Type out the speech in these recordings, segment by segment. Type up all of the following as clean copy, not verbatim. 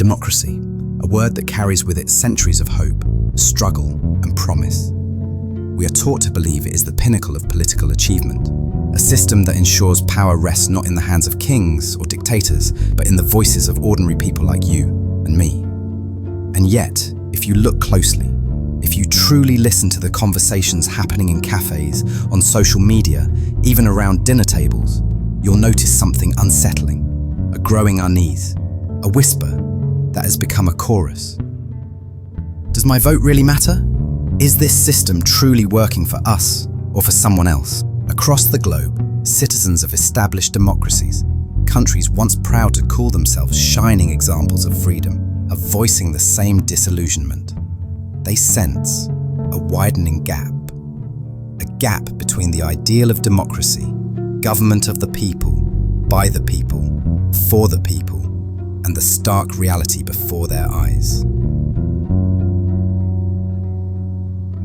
Democracy, a word that carries with it centuries of hope, struggle, and promise. We are taught to believe it is the pinnacle of political achievement, a system that ensures power rests not in the hands of kings or dictators, but in the voices of ordinary people like you and me. And yet, if you look closely, if you truly listen to the conversations happening in cafes, on social media, even around dinner tables, you'll notice something unsettling, a growing unease, a whisper that has become a chorus. Does my vote really matter? Is this system truly working for us or for someone else? Across the globe, citizens of established democracies, countries once proud to call themselves shining examples of freedom, are voicing the same disillusionment. They sense a widening gap. A gap between the ideal of democracy, government of the people, by the people, for the people, and the stark reality before their eyes.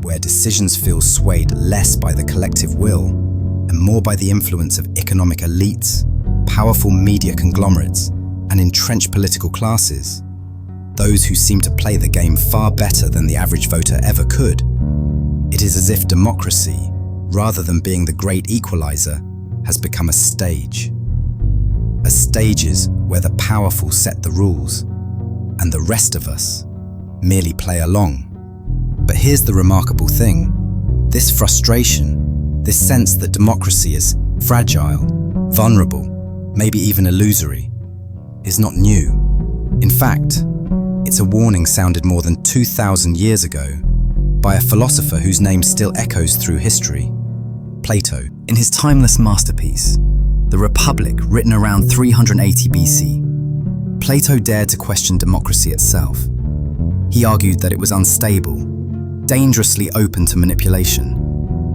Where decisions feel swayed less by the collective will and more by the influence of economic elites, powerful media conglomerates, and entrenched political classes, those who seem to play the game far better than the average voter ever could. It is as if democracy, rather than being the great equalizer, has become a stage. A stages where the powerful set the rules, and the rest of us merely play along. But here's the remarkable thing. This frustration, this sense that democracy is fragile, vulnerable, maybe even illusory, is not new. In fact, it's a warning sounded more than 2,000 years ago by a philosopher whose name still echoes through history, Plato. In his timeless masterpiece, The Republic, written around 380 BC, Plato dared to question democracy itself. He argued that it was unstable, dangerously open to manipulation,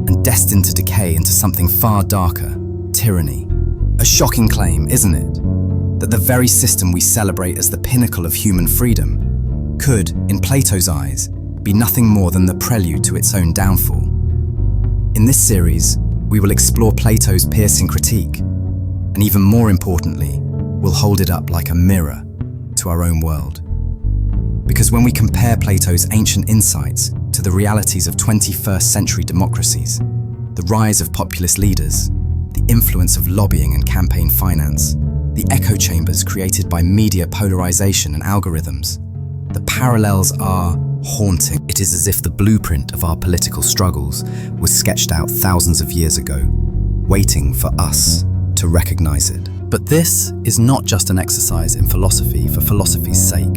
and destined to decay into something far darker, tyranny. A shocking claim, isn't it? That the very system we celebrate as the pinnacle of human freedom could, in Plato's eyes, be nothing more than the prelude to its own downfall. In this series, we will explore Plato's piercing critique, and even more importantly, we'll hold it up like a mirror to our own world. Because when we compare Plato's ancient insights to the realities of 21st century democracies, the rise of populist leaders, the influence of lobbying and campaign finance, the echo chambers created by media polarization and algorithms, the parallels are haunting. It is as if the blueprint of our political struggles was sketched out thousands of years ago, waiting for us to recognize it. But this is not just an exercise in philosophy for philosophy's sake.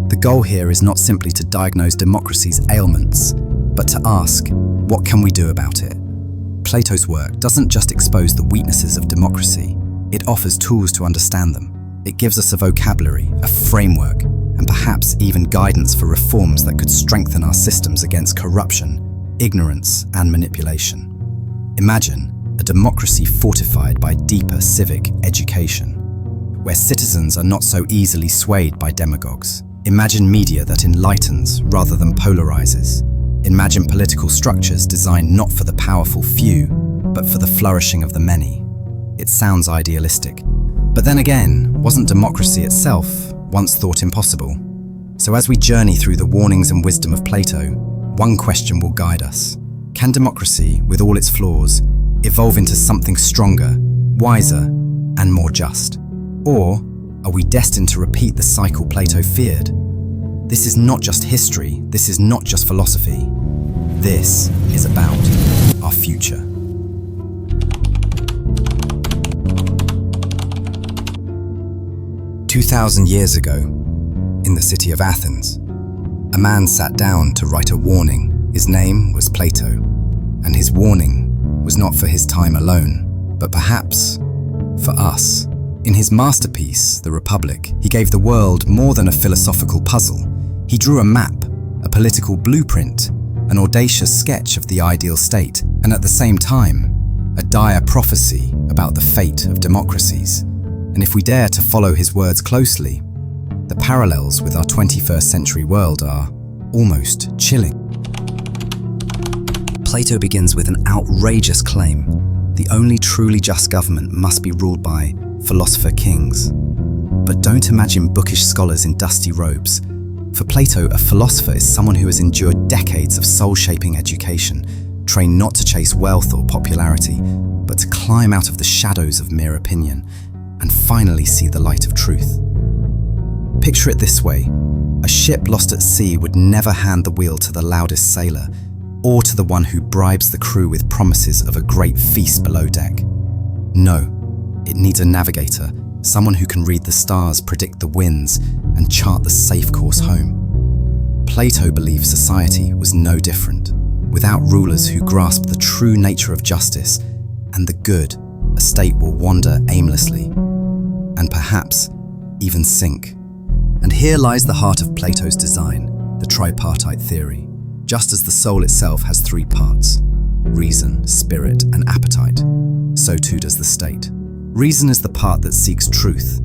The goal here is not simply to diagnose democracy's ailments, but to ask, what can we do about it? Plato's work doesn't just expose the weaknesses of democracy, it offers tools to understand them. It gives us a vocabulary, a framework, and perhaps even guidance for reforms that could strengthen our systems against corruption, ignorance, and manipulation. Imagine a democracy fortified by deeper civic education, where citizens are not so easily swayed by demagogues. Imagine media that enlightens rather than polarizes. Imagine political structures designed not for the powerful few, but for the flourishing of the many. It sounds idealistic. But then again, wasn't democracy itself once thought impossible? So as we journey through the warnings and wisdom of Plato, one question will guide us. Can democracy, with all its flaws, evolve into something stronger, wiser, and more just? Or are we destined to repeat the cycle Plato feared? This is not just history, this is not just philosophy. This is about our future. "2,000 years ago, in the city of Athens, a man sat down to write a warning. His name was Plato, and his warning was not for his time alone, but perhaps for us. In his masterpiece, The Republic, he gave the world more than a philosophical puzzle. He drew a map, a political blueprint, an audacious sketch of the ideal state, and at the same time, a dire prophecy about the fate of democracies. And if we dare to follow his words closely, the parallels with our 21st century world are almost chilling. Plato begins with an outrageous claim. The only truly just government must be ruled by philosopher kings. But don't imagine bookish scholars in dusty robes. For Plato, a philosopher is someone who has endured decades of soul-shaping education, trained not to chase wealth or popularity, but to climb out of the shadows of mere opinion and finally see the light of truth. Picture it this way: a ship lost at sea would never hand the wheel to the loudest sailor, or to the one who bribes the crew with promises of a great feast below deck. No, it needs a navigator, someone who can read the stars, predict the winds, and chart the safe course home. Plato believed society was no different. Without rulers who grasped the true nature of justice and the good, a state will wander aimlessly, and perhaps even sink. And here lies the heart of Plato's design, the tripartite theory. Just as the soul itself has three parts, reason, spirit, and appetite, so too does the state. Reason is the part that seeks truth,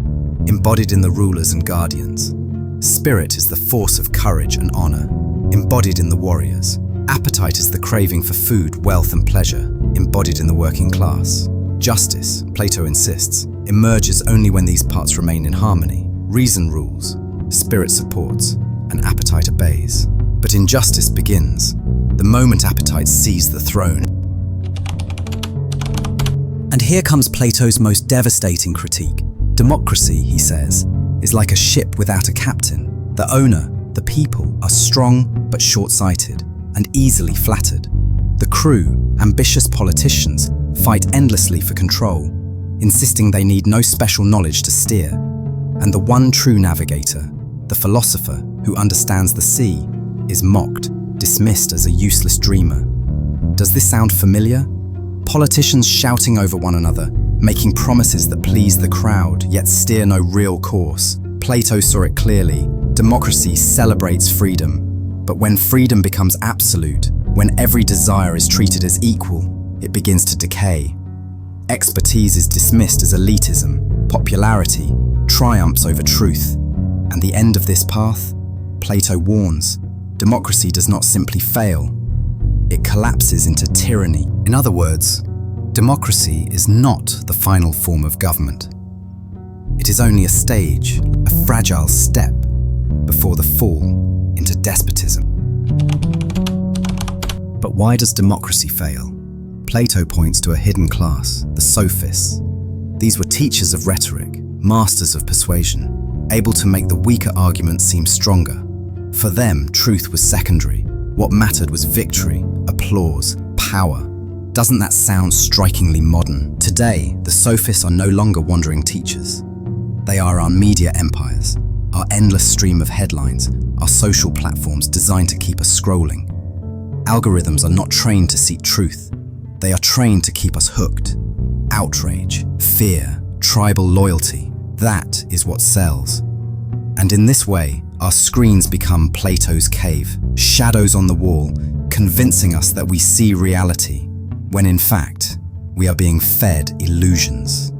embodied in the rulers and guardians. Spirit is the force of courage and honor, embodied in the warriors. Appetite is the craving for food, wealth, and pleasure, embodied in the working class. Justice, Plato insists, emerges only when these parts remain in harmony. Reason rules, spirit supports, and appetite obeys. But injustice begins the moment appetite seizes the throne. And here comes Plato's most devastating critique. Democracy, he says, is like a ship without a captain. The owner, the people, are strong but short-sighted and easily flattered. The crew, ambitious politicians, fight endlessly for control, insisting they need no special knowledge to steer. And the one true navigator, the philosopher who understands the sea, is mocked, dismissed as a useless dreamer. Does this sound familiar? Politicians shouting over one another, making promises that please the crowd, yet steer no real course. Plato saw it clearly. Democracy celebrates freedom. But when freedom becomes absolute, when every desire is treated as equal, it begins to decay. Expertise is dismissed as elitism. Popularity triumphs over truth. And the end of this path? Plato warns, democracy does not simply fail. It collapses into tyranny. In other words, democracy is not the final form of government. It is only a stage, a fragile step, before the fall into despotism. But why does democracy fail? Plato points to a hidden class, the sophists. These were teachers of rhetoric, masters of persuasion, able to make the weaker arguments seem stronger. For them, truth was secondary. What mattered was victory, applause, power. Doesn't that sound strikingly modern? Today, the sophists are no longer wandering teachers. They are our media empires, our endless stream of headlines, our social platforms designed to keep us scrolling. Algorithms are not trained to seek truth. They are trained to keep us hooked. Outrage, fear, tribal loyalty, that is what sells. And in this way, our screens become Plato's cave, shadows on the wall, convincing us that we see reality, when in fact, we are being fed illusions.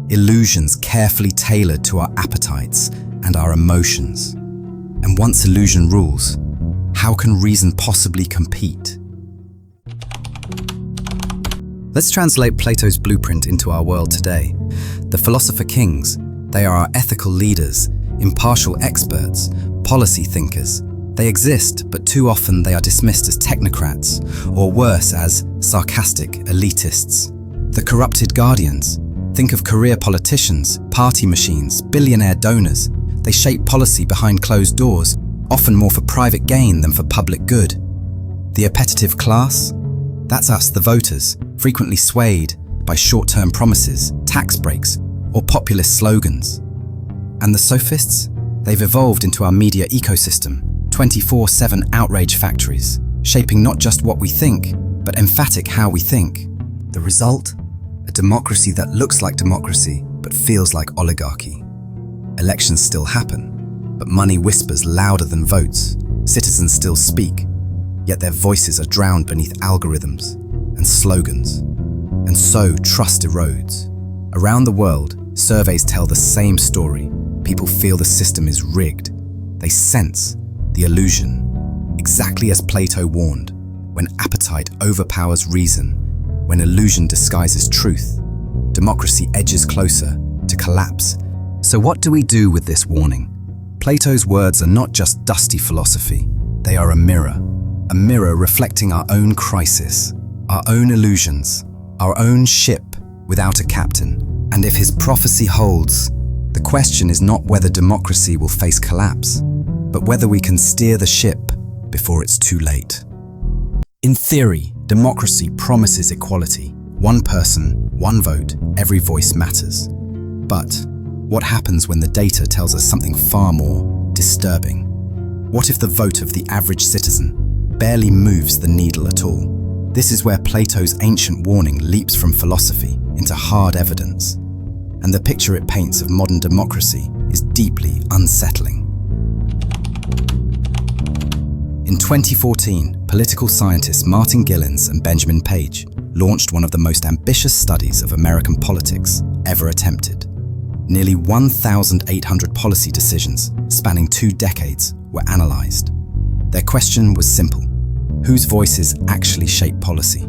Illusions carefully tailored to our appetites and our emotions. And once illusion rules, how can reason possibly compete? Let's translate Plato's blueprint into our world today. The philosopher kings, they are our ethical leaders, impartial experts, policy thinkers. They exist, but too often they are dismissed as technocrats, or worse, as sarcastic elitists. The corrupted guardians. Think of career politicians, party machines, billionaire donors. They shape policy behind closed doors, often more for private gain than for public good. The appetitive class? That's us, the voters, frequently swayed by short-term promises, tax breaks, or populist slogans. And the sophists? They've evolved into our media ecosystem, 24/7 outrage factories, shaping not just what we think, but emphatic how we think. The result? A democracy that looks like democracy, but feels like oligarchy. Elections still happen, but money whispers louder than votes. Citizens still speak, yet their voices are drowned beneath algorithms and slogans. And so trust erodes. Around the world, surveys tell the same story. People feel the system is rigged. They sense the illusion, exactly as Plato warned, when appetite overpowers reason, when illusion disguises truth, democracy edges closer to collapse, So what do we do with this warning? Plato's words are not just dusty philosophy, they are a mirror reflecting our own crisis, our own illusions, our own ship without a captain. And if his prophecy holds, the question is not whether democracy will face collapse, but whether we can steer the ship before it's too late. In theory, democracy promises equality. One person, one vote, every voice matters. But what happens when the data tells us something far more disturbing? What if the vote of the average citizen barely moves the needle at all? This is where Plato's ancient warning leaps from philosophy into hard evidence. And the picture it paints of modern democracy is deeply unsettling. In 2014, political scientists Martin Gilens and Benjamin Page launched one of the most ambitious studies of American politics ever attempted. Nearly 1,800 policy decisions spanning 2 decades were analysed. Their question was simple: whose voices actually shape policy?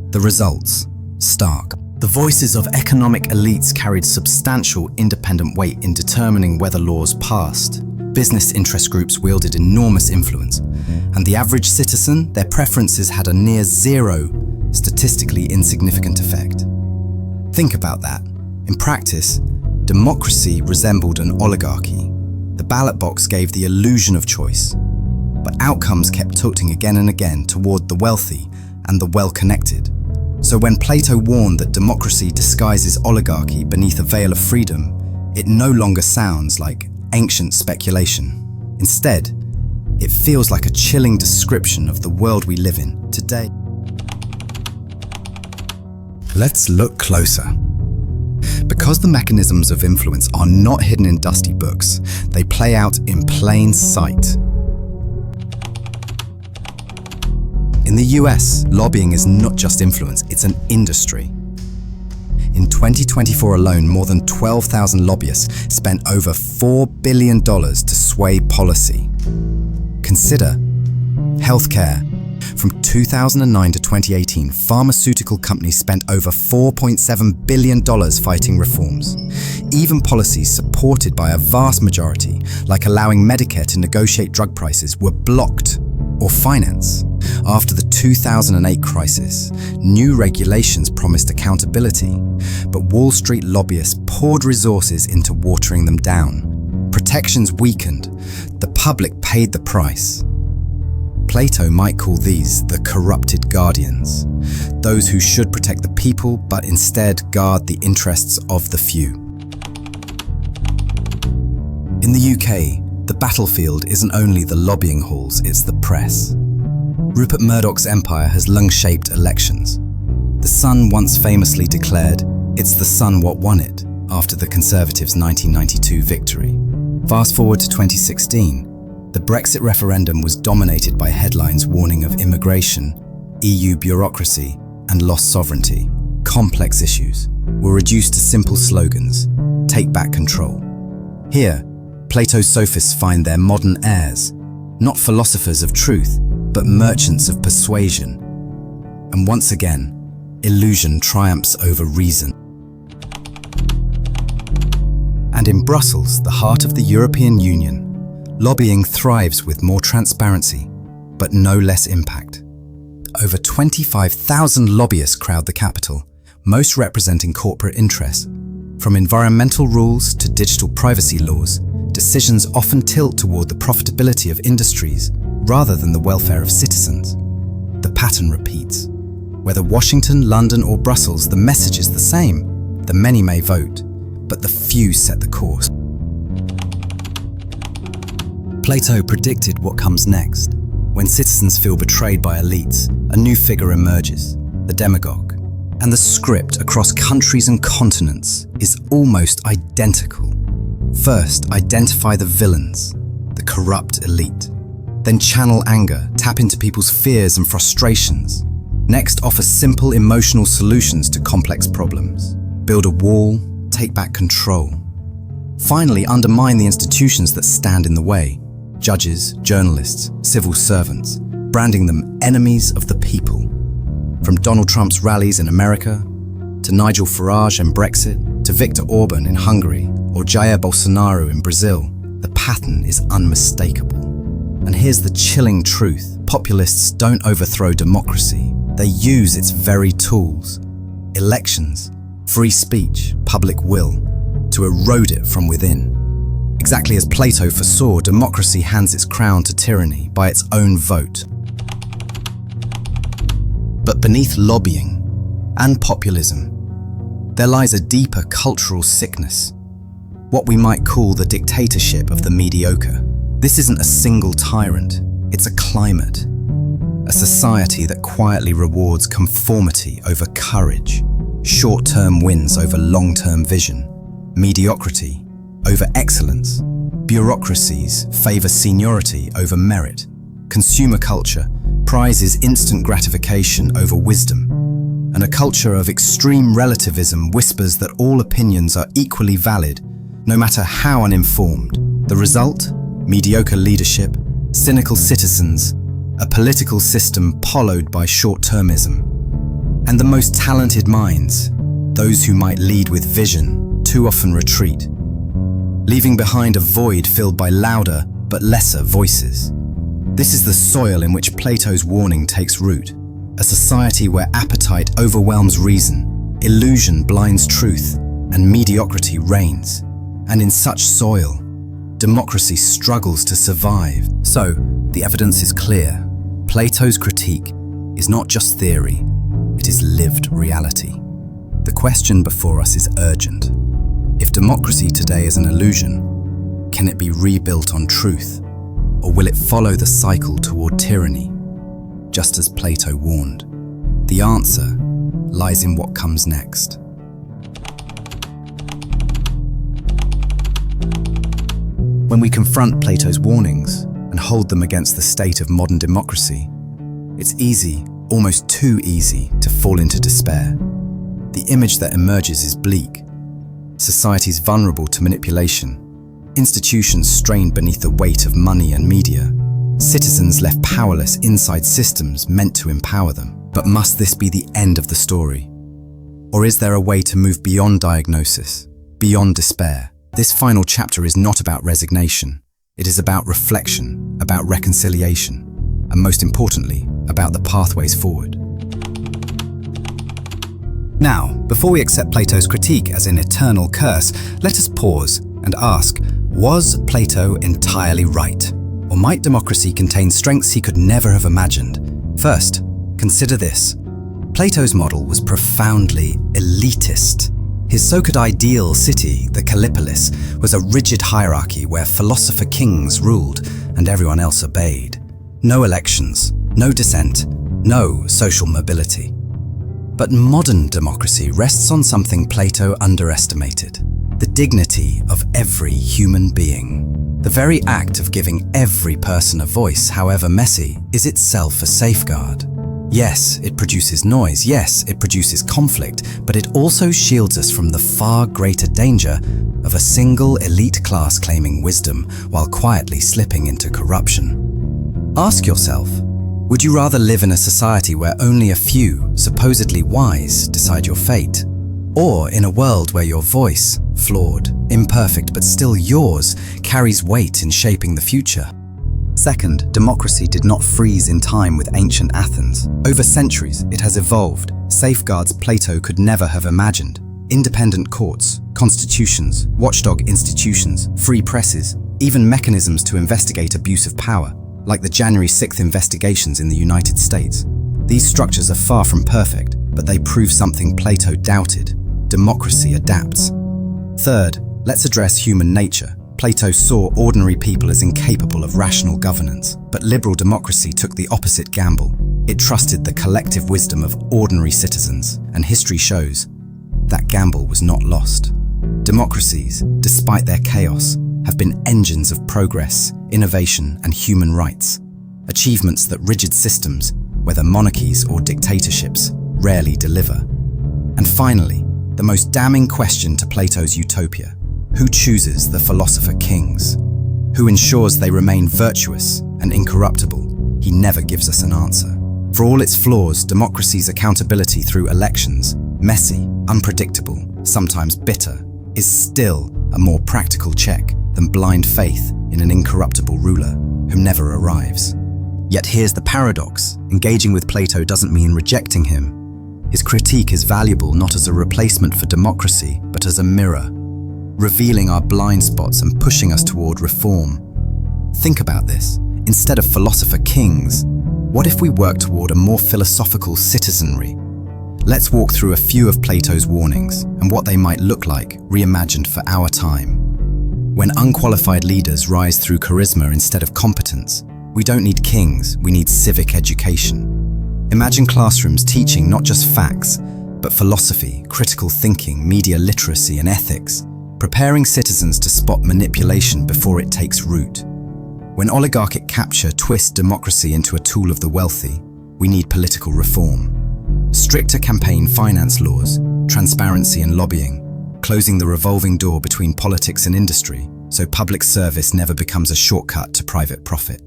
The results, stark. The voices of economic elites carried substantial independent weight in determining whether laws passed. Business interest groups wielded enormous influence, and the average citizen, their preferences had a near zero, statistically insignificant effect. Think about that. In practice, democracy resembled an oligarchy. The ballot box gave the illusion of choice, but outcomes kept tilting again and again toward the wealthy and the well-connected. So when Plato warned that democracy disguises oligarchy beneath a veil of freedom, it no longer sounds like ancient speculation. Instead, it feels like a chilling description of the world we live in today. Let's look closer. Because the mechanisms of influence are not hidden in dusty books, they play out in plain sight. In the US, lobbying is not just influence, it's an industry. In 2024 alone, more than 12,000 lobbyists spent over $4 billion to sway policy. Consider healthcare. From 2009 to 2018, pharmaceutical companies spent over $4.7 billion fighting reforms. Even policies supported by a vast majority, like allowing Medicare to negotiate drug prices, were blocked or financed. After the 2008 crisis, new regulations promised accountability, but Wall Street lobbyists poured resources into watering them down. Protections weakened. The public paid the price. Plato might call these the corrupted guardians, those who should protect the people but instead guard the interests of the few. In the UK, the battlefield isn't only the lobbying halls, it's the press. Rupert Murdoch's empire has long-shaped elections. The Sun once famously declared, "It's the Sun what won it," after the Conservatives' 1992 victory. Fast forward to 2016, the Brexit referendum was dominated by headlines warning of immigration, EU bureaucracy, and lost sovereignty. Complex issues were reduced to simple slogans: take back control. Here, Plato's sophists find their modern heirs, not philosophers of truth, but merchants of persuasion. And once again, illusion triumphs over reason. And in Brussels, the heart of the European Union, lobbying thrives with more transparency, but no less impact. Over 25,000 lobbyists crowd the capital, most representing corporate interests. From environmental rules to digital privacy laws, decisions often tilt toward the profitability of industries rather than the welfare of citizens. The pattern repeats. Whether Washington, London, or Brussels, the message is the same. The many may vote, but the few set the course. Plato predicted what comes next. When citizens feel betrayed by elites, a new figure emerges, the demagogue. And the script across countries and continents is almost identical. First, identify the villains, the corrupt elite. Then channel anger, tap into people's fears and frustrations. Next, offer simple emotional solutions to complex problems. Build a wall, take back control. Finally, undermine the institutions that stand in the way. Judges, journalists, civil servants, branding them enemies of the people. From Donald Trump's rallies in America, to Nigel Farage and Brexit, to Viktor Orban in Hungary, or Jair Bolsonaro in Brazil, the pattern is unmistakable. And here's the chilling truth. Populists don't overthrow democracy. They use its very tools, elections, free speech, public will, to erode it from within. Exactly as Plato foresaw, democracy hands its crown to tyranny by its own vote. But beneath lobbying and populism, there lies a deeper cultural sickness, what we might call the dictatorship of the mediocre. This isn't a single tyrant, it's a climate, a society that quietly rewards conformity over courage, short-term wins over long-term vision, mediocrity over excellence, bureaucracies favor seniority over merit, consumer culture prizes instant gratification over wisdom, and a culture of extreme relativism whispers that all opinions are equally valid, no matter how uninformed. The result? Mediocre leadership, cynical citizens, a political system hollowed by short-termism. And the most talented minds, those who might lead with vision, too often retreat, leaving behind a void filled by louder but lesser voices. This is the soil in which Plato's warning takes root, a society where appetite overwhelms reason, illusion blinds truth, and mediocrity reigns. And in such soil, democracy struggles to survive. So, the evidence is clear. Plato's critique is not just theory, it is lived reality. The question before us is urgent. If democracy today is an illusion, can it be rebuilt on truth? Or will it follow the cycle toward tyranny, just as Plato warned? The answer lies in what comes next. When we confront Plato's warnings and hold them against the state of modern democracy, it's easy, almost too easy, to fall into despair. The image that emerges is bleak. Societies vulnerable to manipulation, institutions strained beneath the weight of money and media, citizens left powerless inside systems meant to empower them. But must this be the end of the story? Or is there a way to move beyond diagnosis, beyond despair? This final chapter is not about resignation. It is about reflection, about reconciliation, and most importantly, about the pathways forward. Now, before we accept Plato's critique as an eternal curse, let us pause and ask, was Plato entirely right? Or might democracy contain strengths he could never have imagined? First, consider this. Plato's model was profoundly elitist. His so-called ideal city, the Callipolis, was a rigid hierarchy where philosopher kings ruled and everyone else obeyed. No elections, no dissent, no social mobility. But modern democracy rests on something Plato underestimated: the dignity of every human being. The very act of giving every person a voice, however messy, is itself a safeguard. Yes, it produces noise, yes, it produces conflict, but it also shields us from the far greater danger of a single elite class claiming wisdom while quietly slipping into corruption. Ask yourself, would you rather live in a society where only a few, supposedly wise, decide your fate? Or in a world where your voice, flawed, imperfect, but still yours, carries weight in shaping the future? Second, democracy did not freeze in time with ancient Athens. Over centuries, it has evolved, safeguards Plato could never have imagined. Independent courts, constitutions, watchdog institutions, free presses, even mechanisms to investigate abuse of power, like the January 6th investigations in the United States. These structures are far from perfect, but they prove something Plato doubted: democracy adapts. Third, let's address human nature. Plato saw ordinary people as incapable of rational governance, but liberal democracy took the opposite gamble. It trusted the collective wisdom of ordinary citizens, and history shows that gamble was not lost. Democracies, despite their chaos, have been engines of progress, innovation, and human rights, achievements that rigid systems, whether monarchies or dictatorships, rarely deliver. And finally, the most damning question to Plato's utopia: who chooses the philosopher kings? Who ensures they remain virtuous and incorruptible? He never gives us an answer. For all its flaws, democracy's accountability through elections, messy, unpredictable, sometimes bitter, is still a more practical check than blind faith in an incorruptible ruler who never arrives. Yet here's the paradox. Engaging with Plato doesn't mean rejecting him. His critique is valuable not as a replacement for democracy, but as a mirror, revealing our blind spots and pushing us toward reform. Think about this. Instead of philosopher kings, what if we work toward a more philosophical citizenry? Let's walk through a few of Plato's warnings and what they might look like, reimagined for our time. When unqualified leaders rise through charisma instead of competence, we don't need kings, we need civic education. Imagine classrooms teaching not just facts, but philosophy, critical thinking, media literacy, and ethics, preparing citizens to spot manipulation before it takes root. When oligarchic capture twists democracy into a tool of the wealthy, we need political reform. Stricter campaign finance laws, transparency and lobbying, closing the revolving door between politics and industry so public service never becomes a shortcut to private profit.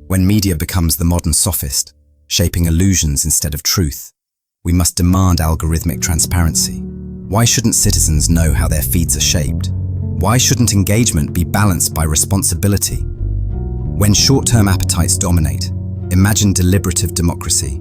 When media becomes the modern sophist, shaping illusions instead of truth, we must demand algorithmic transparency. Why shouldn't citizens know how their feeds are shaped? Why shouldn't engagement be balanced by responsibility? When short-term appetites dominate, imagine deliberative democracy.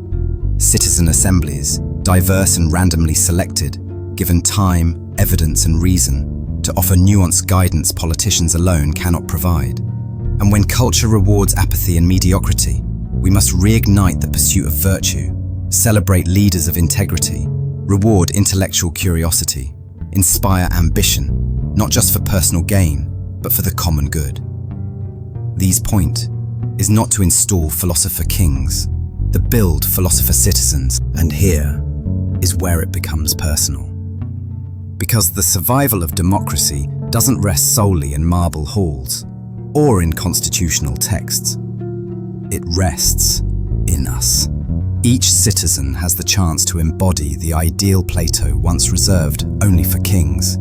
Citizen assemblies, diverse and randomly selected, given time, evidence and reason, to offer nuanced guidance politicians alone cannot provide. And when culture rewards apathy and mediocrity, we must reignite the pursuit of virtue, celebrate leaders of integrity, reward intellectual curiosity, inspire ambition, not just for personal gain, but for the common good. These point is not to install philosopher kings, to build philosopher citizens, and here is where it becomes personal. Because the survival of democracy doesn't rest solely in marble halls or in constitutional texts. It rests in us. Each citizen has the chance to embody the ideal Plato once reserved only for kings,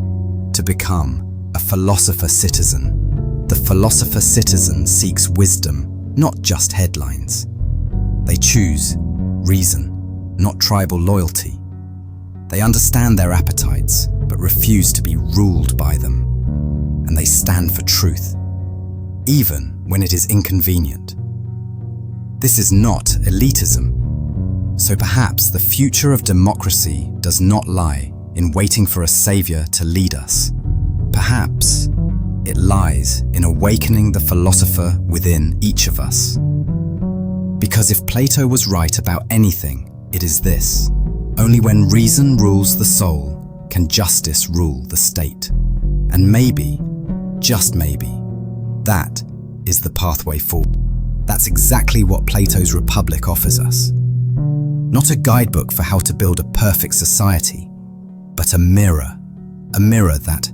to become a philosopher citizen. The philosopher citizen seeks wisdom, not just headlines. They choose reason, not tribal loyalty. They understand their appetites, but refuse to be ruled by them. And they stand for truth, even when it is inconvenient. This is not elitism. So perhaps the future of democracy does not lie in waiting for a savior to lead us. Perhaps it lies in awakening the philosopher within each of us. Because if Plato was right about anything, it is this: only when reason rules the soul can justice rule the state. And maybe, just maybe, that is the pathway forward. That's exactly what Plato's Republic offers us. Not a guidebook for how to build a perfect society, but a mirror that,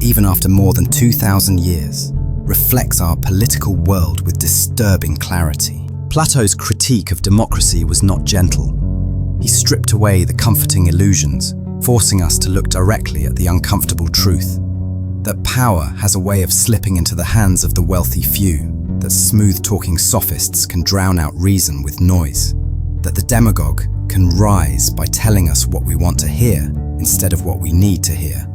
even after more than 2,000 years, reflects our political world with disturbing clarity. Plato's critique of democracy was not gentle. He stripped away the comforting illusions, forcing us to look directly at the uncomfortable truth. That power has a way of slipping into the hands of the wealthy few, that smooth-talking sophists can drown out reason with noise, that the demagogue can rise by telling us what we want to hear instead of what we need to hear,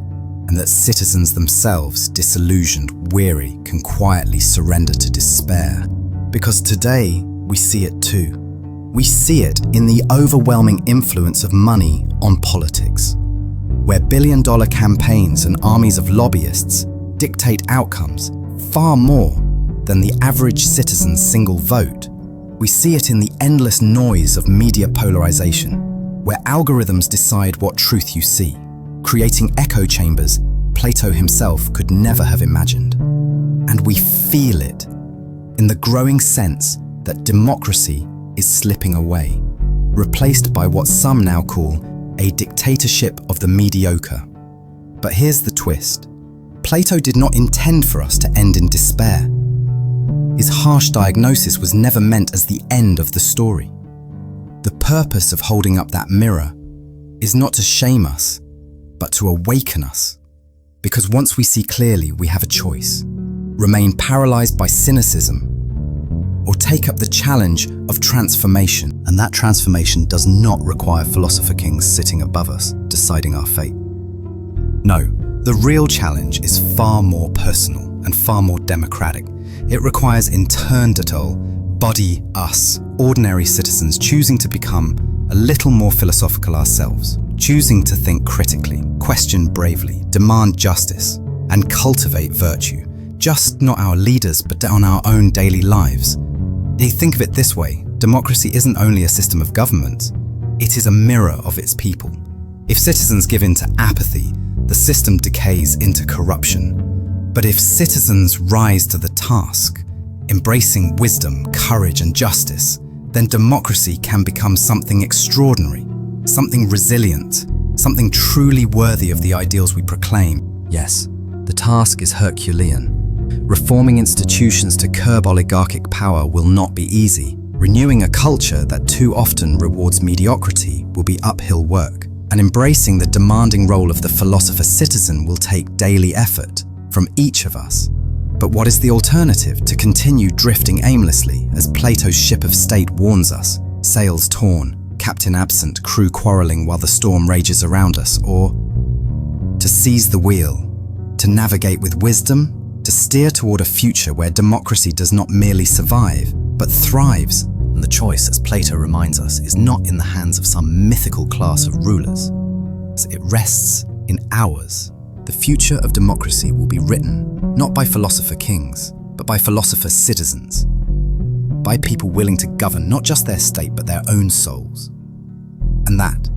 and that citizens themselves, disillusioned, weary, can quietly surrender to despair. Because today, we see it too. We see it in the overwhelming influence of money on politics, where billion-dollar campaigns and armies of lobbyists dictate outcomes far more than the average citizen's single vote. We see it in the endless noise of media polarization, where algorithms decide what truth you see, creating echo chambers Plato himself could never have imagined. And we feel it in the growing sense that democracy is slipping away, replaced by what some now call a dictatorship of the mediocre. But here's the twist. Plato did not intend for us to end in despair. His harsh diagnosis was never meant as the end of the story. The purpose of holding up that mirror is not to shame us, but to awaken us. Because once we see clearly, we have a choice: remain paralyzed by cynicism, or take up the challenge of transformation. And that transformation does not require philosopher kings sitting above us, deciding our fate. No, The real challenge is far more personal and far more democratic. It requires internal, body us, ordinary citizens choosing to become a little more philosophical ourselves, choosing to think critically, question bravely, demand justice, and cultivate virtue, just not our leaders, but on our own daily lives. Think of it this way: democracy isn't only a system of government, it is a mirror of its people. If citizens give in to apathy, the system decays into corruption. But if citizens rise to the task, embracing wisdom, courage, and justice, then democracy can become something extraordinary, something resilient, something truly worthy of the ideals we proclaim. Yes, the task is Herculean. Reforming institutions to curb oligarchic power will not be easy. Renewing a culture that too often rewards mediocrity will be uphill work. And embracing the demanding role of the philosopher-citizen will take daily effort from each of us. But what is the alternative? To continue drifting aimlessly, as Plato's ship of state warns us, sails torn, captain absent, crew quarreling while the storm rages around us, or to seize the wheel, to navigate with wisdom, to steer toward a future where democracy does not merely survive, but thrives. And the choice, as Plato reminds us, is not in the hands of some mythical class of rulers. It rests in ours. The future of democracy will be written not by philosopher kings, but by philosopher citizens, by people willing to govern not just their state, but their own souls. And that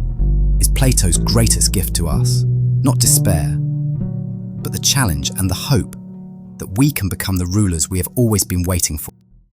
is Plato's greatest gift to us, not despair, but the challenge and the hope that we can become the rulers we have always been waiting for.